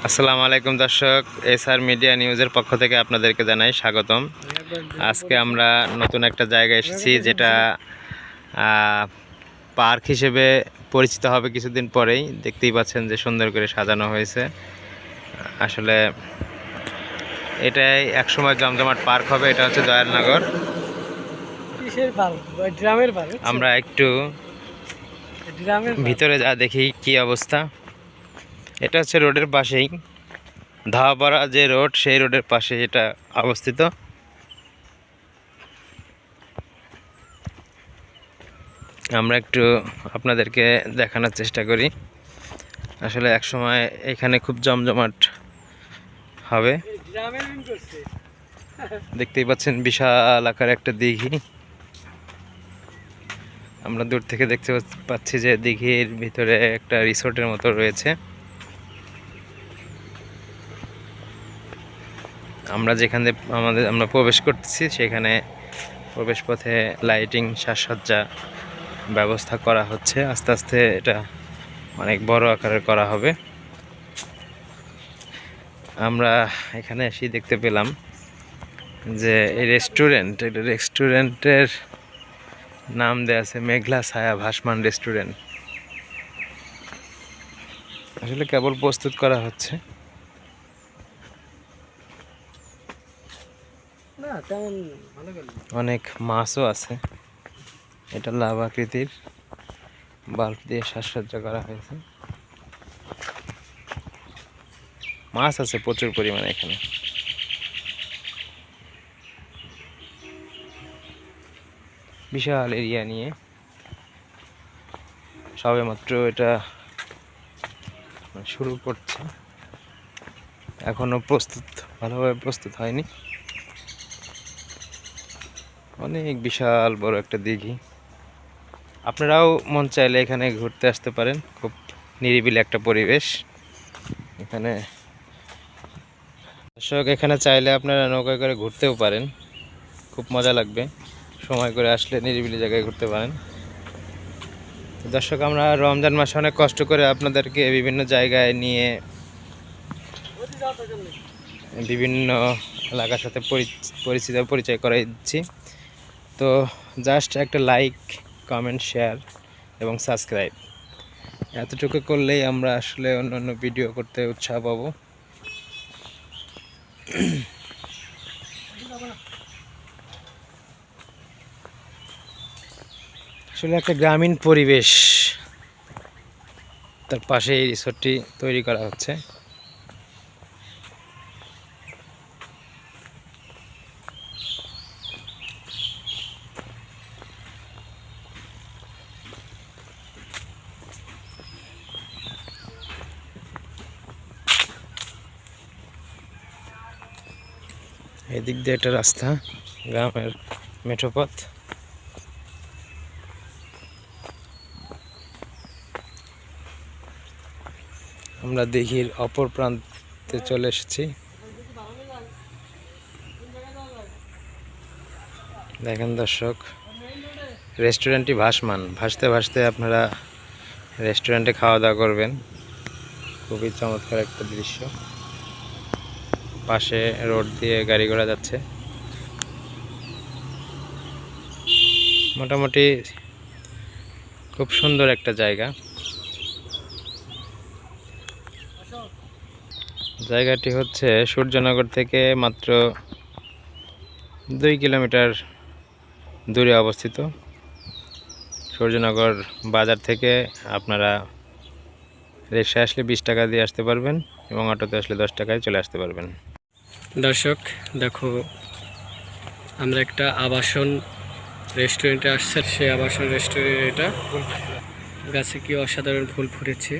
আসসালামু আলাইকুম দর্শক, এসআর মিডিয়া নিউজের পক্ষ থেকে আপনাদেরকে জানাই স্বাগতম। আজকে আমরা নতুন একটা জায়গায় এসেছি, যেটা পার্ক হিসেবে পরিচিত হবে কিছুদিন পরেই। দেখতেই পাচ্ছেন যে সুন্দর করে সাজানো হয়েছে। আসলে এটাই একসময় জমজমাট পার্ক হবে। এটা হচ্ছে দয়ালনগর। আমরা একটু ভিতরে যা দেখি কি অবস্থা। এটা হচ্ছে রোডের পাশেই, ধাওয়াপাড়া যে রোড, সেই রোডের পাশে এটা অবস্থিত। আমরা একটু আপনাদেরকে দেখানোর চেষ্টা করি। আসলে এক সময় এখানে খুব জমজমাট হবে। দেখতেই পাচ্ছেন বিশাল আকার একটা দিঘি। আমরা দূর থেকে দেখতে পাচ্ছি যে দিঘির ভিতরে একটা রিসোর্টের মতো রয়েছে। আমরা যেখানে আমরা প্রবেশ করতেছি, সেখানে প্রবেশ পথে লাইটিং, সাজসজ্জা ব্যবস্থা করা হচ্ছে। আস্তে আস্তে এটা অনেক বড় আকারের করা হবে। আমরা এখানে এসে দেখতে পেলাম যে এই রেস্টুরেন্টের নাম দেয়া আছে মেঘলা ছায়া ভাসমান রেস্টুরেন্ট। আসলে কেবল প্রস্তুত করা হচ্ছে। অনেক মাছও আছে। এটা লাভ আকৃতির বাল্ব দিয়ে সাজসজ্জা করা হয়েছে। মাছ আছে প্রচুর পরিমাণে এখানে। বিশাল এরিয়া নিয়ে সবেমাত্র এটা শুরু করছে, এখনো ভালোভাবে প্রস্তুত হয়নি। অনেক বিশাল বড় একটা দিঘি। আপনারাও মন চাইলে এখানে ঘুরতে আসতে পারেন। খুব নিরিবিলি একটা পরিবেশ এখানে। দর্শক, এখানে চাইলে আপনারা নৌকায় করে ঘুরতেও পারেন, খুব মজা লাগবে। সময় করে আসলে নিরিবিলি জায়গায় ঘুরতে পারেন। দর্শক, আমরা রমজান মাসে অনেক কষ্ট করে আপনাদেরকে বিভিন্ন জায়গায় নিয়ে বিভিন্ন এলাকার সাথে পরিচয় করাই দিচ্ছি। তো জাস্ট একটা লাইক, কমেন্ট, শেয়ার এবং সাবস্ক্রাইব, এতটুকু করলেই আমরা আসলে অন্যান্য ভিডিও করতে উৎসাহ পাবো। আসলে একটা গ্রামীণ পরিবেশ, তার পাশে এই রিসোর্টটি তৈরি করা হচ্ছে। এদিক দিয়ে একটা রাস্তা, গ্রামের মেঠোপথ। আমরা দিঘির অপর প্রান্তে চলে এসেছি। দেখেন দর্শক, রেস্টুরেন্টটি ভাসমান। ভাসতে ভাসতে আপনারা রেস্টুরেন্টে খাওয়া দাওয়া করবেন। খুবই চমৎকার একটা দৃশ্য। পাশে রোড দিয়ে গাড়ি ঘোড়া যাচ্ছে। মোটামুটি খুব সুন্দর একটা জায়গা। জায়গাটি হচ্ছে সূর্যনগর থেকে মাত্র 2 কিলোমিটার দূরে অবস্থিত। সূর্যনগর বাজার থেকে আপনারা রিক্সায় আসলে 20 টাকা দিয়ে আসতে পারবেন এবং অটোতে আসলে 10 টাকায় চলে আসতে পারবেন। দর্শক দেখো, আমরা একটা আবাসন রেস্টুরেন্টে আসছে। সেই আবাসন রেস্টুরেন্ট এটা। গাছে কি অসাধারণ ফুল ফুটেছে।